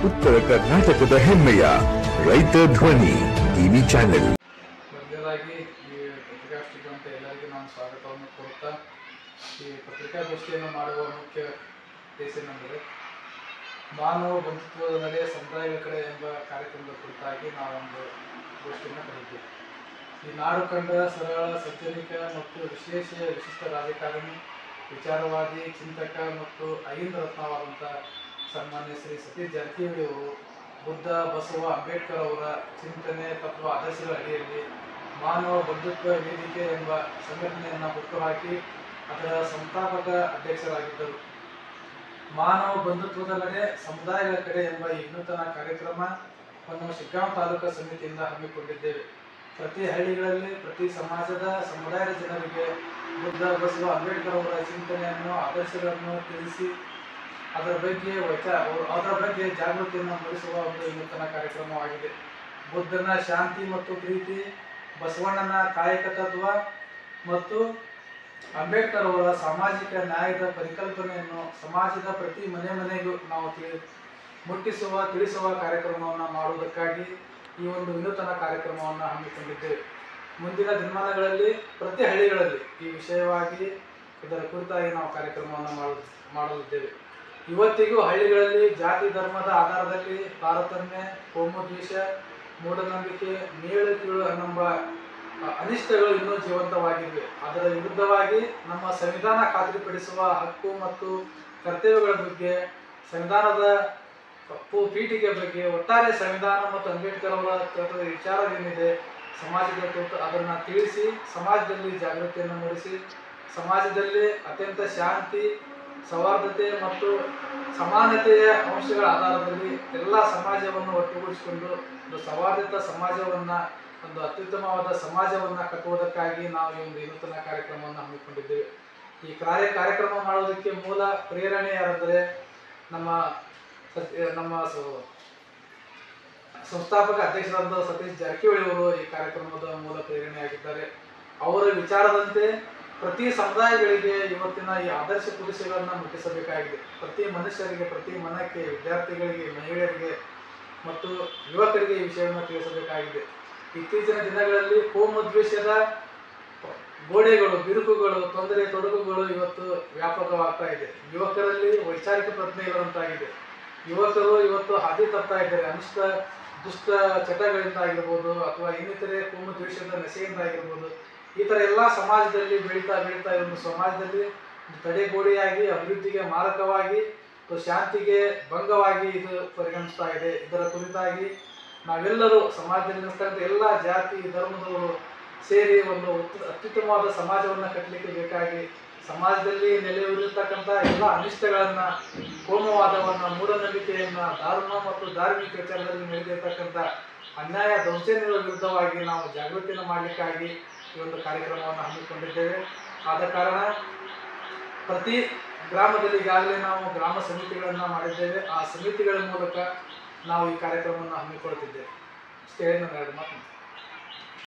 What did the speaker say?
ಉತ್ತರ ಕರ್ನಾಟಕದ ಹೆಮ್ಮೆಯ ರೈತ ಧ್ವನಿ ಟಿವಿ ಚಾನೆಲ್. ಮೊದಲನೇದಾಗಿ ಈ ಪತ್ರಿಕಾಗೋಷ್ಠಿಗೆ ಅಂತ ಎಲ್ಲರಿಗೂ ನಾನು ಸ್ವಾಗತವನ್ನು ಕೋರುತ್ತಾ, ಈ ಪತ್ರಿಕಾಗೋಷ್ಠಿಯನ್ನು ಮಾಡುವ ಮುಖ್ಯ ಉದ್ದೇಶ ಏನೆಂದರೆ ಮಾನವ ಬಂಧುತ್ವದ ನಡೆ ಸಮುದಾಯಗಳ ಕಡೆ ಎಂಬ ಕಾರ್ಯಕ್ರಮದ ಕುರಿತಾಗಿ ನಾವೊಂದು ಗೋಷ್ಠಿಯನ್ನು ಕರೆದಿದ್ದೇವೆ. ಈ ನಾಡು ಕಂಡ ಸರಳ, ಸಜ್ಜನಿಕ ಮತ್ತು ವಿಶಿಷ್ಟ ರಾಜಕಾರಣಿ, ವಿಚಾರವಾದಿ, ಚಿಂತಕ ಮತ್ತು ಅಹಿಂದ ರತ್ನವಾದಂಥ ಸನ್ಮಾನ್ಯ ಶ್ರೀ ಸತೀಶ್ ಜಾರಕಿಹೊಳಿ ಅವರು ಬುದ್ಧ, ಬಸವ, ಅಂಬೇಡ್ಕರ್ ಅವರ ಚಿಂತನೆ, ತತ್ವ, ಆದರ್ಶಗಳ ಅಡಿಯಲ್ಲಿ ಮಾನವ ಬಂಧುತ್ವ ವೇದಿಕೆ ಎಂಬ ಸಂಘಟನೆಯನ್ನು ಹುಟ್ಟುಹಾಕಿ ಅದರ ಸಂಸ್ಥಾಪಕ ಅಧ್ಯಕ್ಷರಾಗಿದ್ದರು. ಮಾನವ ಬಂಧುತ್ವದ ನಡೆ ಸಮುದಾಯಗಳ ಕಡೆ ಎಂಬ ಈ ವಿನೂತನ ಕಾರ್ಯಕ್ರಮವನ್ನು ಶಿಗ್ಗಾಂವ ತಾಲೂಕು ಸಮಿತಿಯಿಂದ ಹಮ್ಮಿಕೊಂಡಿದ್ದೇವೆ. ಪ್ರತಿ ಹಳ್ಳಿಗಳಲ್ಲಿ ಪ್ರತಿ ಸಮುದಾಯದ ಜನರಿಗೆ ಬುದ್ಧ, ಬಸವ, ಅಂಬೇಡ್ಕರ್ ಅವರ ಚಿಂತನೆಯನ್ನು, ಆದರ್ಶಗಳನ್ನು ತಿಳಿಸಿ ಅದರ ಬಗ್ಗೆ ಜಾಗೃತಿಯನ್ನು ಮೂಡಿಸುವ ಒಂದು ವಿನೂತನ ಕಾರ್ಯಕ್ರಮವಾಗಿದೆ. ಬುದ್ಧನ ಶಾಂತಿ ಮತ್ತು ಪ್ರೀತಿ, ಬಸವಣ್ಣನ ಕಾಯಕ ತತ್ವ ಮತ್ತು ಅಂಬೇಡ್ಕರ್ ಅವರ ಸಾಮಾಜಿಕ ನ್ಯಾಯದ ಪರಿಕಲ್ಪನೆಯನ್ನು ಸಮಾಜದ ಪ್ರತಿ ಮನೆಗೂ ನಾವು ತಿಳಿಸುವ ಕಾರ್ಯಕ್ರಮವನ್ನು ಮಾಡುವುದಕ್ಕಾಗಿ ಈ ಒಂದು ವಿನೂತನ ಕಾರ್ಯಕ್ರಮವನ್ನು ಹಮ್ಮಿಕೊಂಡಿದ್ದೇವೆ. ಮುಂದಿನ ದಿನಮಾನಗಳಲ್ಲಿ ಪ್ರತಿ ಹಳ್ಳಿಗಳಲ್ಲಿ ಈ ವಿಷಯವಾಗಿ ಇದರ ಕುರಿತಾಗಿ ನಾವು ಕಾರ್ಯಕ್ರಮವನ್ನು ಮಾಡಲಿದ್ದೇವೆ. ಇವತ್ತಿಗೂ ಹಳ್ಳಿಗಳಲ್ಲಿ ಜಾತಿ ಧರ್ಮದ ಆಧಾರದಲ್ಲಿ ತಾರತಮ್ಯ, ಕೋಮು ದ್ವೇಷ, ಮೂಢನಂಬಿಕೆ, ಮೇಳು ಕೀಳು ಅನ್ನೆಂಬ ಅನಿಷ್ಟಗಳು ಇನ್ನೂ ಜೀವಂತವಾಗಿವೆ. ಅದರ ವಿರುದ್ಧವಾಗಿ ನಮ್ಮ ಸಂವಿಧಾನ ಖಾತ್ರಿಪಡಿಸುವ ಹಕ್ಕು ಮತ್ತು ಕರ್ತವ್ಯಗಳ ಬಗ್ಗೆ, ಸಂವಿಧಾನದ ಪೀಠಿಕೆ ಬಗ್ಗೆ, ಒಟ್ಟಾರೆ ಸಂವಿಧಾನ ಮತ್ತು ಅಂಬೇಡ್ಕರ್ ಅವರ ವಿಚಾರವೇನಿದೆ ಸಮಾಜದ ಕುರಿತು ಅದನ್ನು ತಿಳಿಸಿ ಸಮಾಜದಲ್ಲಿ ಜಾಗೃತಿಯನ್ನು ಮೂಡಿಸಿ ಸಮಾಜದಲ್ಲಿ ಅತ್ಯಂತ ಶಾಂತಿ, ಸೌಹಾರ್ದತೆ ಮತ್ತು ಸಮಾನತೆಯ ಅಂಶಗಳ ಆಧಾರದಲ್ಲಿ ಎಲ್ಲ ಸಮಾಜವನ್ನು ಒಟ್ಟುಗೂಡಿಸಿಕೊಂಡು ಒಂದು ಸೌಹಾರ್ದಯುತ ಸಮಾಜವನ್ನು, ಒಂದು ಅತ್ಯುತ್ತಮವಾದ ಸಮಾಜವನ್ನು ಕಟ್ಟುವುದಕ್ಕಾಗಿ ನಾವು ಈ ಒಂದು ವಿನೂತನ ಕಾರ್ಯಕ್ರಮವನ್ನು ಹಮ್ಮಿಕೊಂಡಿದ್ದೇವೆ. ಈ ಕಾರ್ಯಕ್ರಮ ಮಾಡುವುದಕ್ಕೆ ಮೂಲ ಪ್ರೇರಣೆ ಯಾರೆಂದರೆ ನಮ್ಮ ಸಂಸ್ಥಾಪಕ ಅಧ್ಯಕ್ಷರಾದ ಸತೀಶ್ ಜಾರಕಿಹೊಳಿ ಅವರು ಈ ಕಾರ್ಯಕ್ರಮದ ಮೂಲ ಪ್ರೇರಣೆಯಾಗಿದ್ದಾರೆ. ಅವರ ವಿಚಾರದಂತೆ ಪ್ರತಿ ಸಮುದಾಯಗಳಿಗೆ ಇವತ್ತಿನ ಈ ಆದರ್ಶ ಪುರುಷಗಳನ್ನು ಮುಟ್ಟಿಸಬೇಕಾಗಿದೆ. ಪ್ರತಿ ಮನುಷ್ಯರಿಗೆ, ಪ್ರತಿ ಮನಕ್ಕೆ, ವಿದ್ಯಾರ್ಥಿಗಳಿಗೆ, ಮಹಿಳೆಯರಿಗೆ ಮತ್ತು ಯುವಕರಿಗೆ ಈ ವಿಷಯವನ್ನು ತಿಳಿಸಬೇಕಾಗಿದೆ. ಇತ್ತೀಚಿನ ದಿನಗಳಲ್ಲಿ ಕೋಮು ದ್ವೇಷದ ಗೋಡೆಗಳು, ಬಿರುಕುಗಳು, ತೊಡಕುಗಳು ಇವತ್ತು ವ್ಯಾಪಕವಾಗ್ತಾ ಇದೆ. ಯುವಕರಲ್ಲಿ ವೈಚಾರಿಕ ಪ್ರಜ್ಞೆ ಇರುವಂತಾಗಿದೆ. ಯುವಕರು ಇವತ್ತು ಹಾದಿ ತಪ್ತಾ ಇದ್ದಾರೆ. ದುಷ್ಟ ಚಟಗಳಿಂದ ಆಗಿರ್ಬೋದು ಅಥವಾ ಇನ್ನಿತರೆ ಕೋಮು ದ್ವೇಷದ ನಶೆಯಿಂದ ಆಗಿರ್ಬೋದು. ಈ ಥರ ಎಲ್ಲ ಸಮಾಜದಲ್ಲಿ ಬೆಳೀತಾ ಒಂದು ಸಮಾಜದಲ್ಲಿ ತಡೆಗೋಡೆಯಾಗಿ, ಅಭಿವೃದ್ಧಿಗೆ ಮಾರಕವಾಗಿ, ಶಾಂತಿಗೆ ಭಂಗವಾಗಿ ಇದು ಪರಿಗಣಿಸ್ತಾ ಇದೆ. ಇದರ ಕುರಿತಾಗಿ ನಾವೆಲ್ಲರೂ ಸಮಾಜದಲ್ಲಿ ಇರ್ತಕ್ಕಂಥ ಎಲ್ಲ ಜಾತಿ ಧರ್ಮದವರು ಸೇರಿ ಒಂದು ಅತ್ಯುತ್ತಮವಾದ ಸಮಾಜವನ್ನು ಕಟ್ಟಲಿಕ್ಕೆ ಬೇಕಾಗಿ ಸಮಾಜದಲ್ಲಿ ನೆಲೆಯೂರಿರ್ತಕ್ಕಂಥ ಎಲ್ಲ ಅನಿಷ್ಟಗಳನ್ನು, ಕೋಮವಾದವನ್ನು, ಮೂಢನಂಬಿಕೆಯನ್ನು, ಧಾರ್ಮ ಮತ್ತು ಧಾರ್ಮಿಕ ವಿಚಾರದಲ್ಲಿ ನಡೆದಿರ್ತಕ್ಕಂಥ ಅನ್ಯಾಯ ದೌರ್ಜನ್ಯಗಳ ವಿರುದ್ಧವಾಗಿ ನಾವು ಜಾಗೃತಿಯನ್ನು ಮಾಡಲಿಕ್ಕಾಗಿ ಈ ಒಂದು ಕಾರ್ಯಕ್ರಮವನ್ನು ಹಮ್ಮಿಕೊಂಡಿದ್ದೇವೆ. ಆದ ಕಾರಣ ಪ್ರತಿ ಗ್ರಾಮದಲ್ಲಿ ಈಗಾಗಲೇ ನಾವು ಗ್ರಾಮ ಸಮಿತಿಗಳನ್ನು ಮಾಡಿದ್ದೇವೆ. ಆ ಸಮಿತಿಗಳ ಮೂಲಕ ನಾವು ಈ ಕಾರ್ಯಕ್ರಮವನ್ನು ಹಮ್ಮಿಕೊಳ್ತಿದ್ದೇವೆ. ಇಷ್ಟೇ ಹೇಳಿ ನಾನು 2 ಮಾತು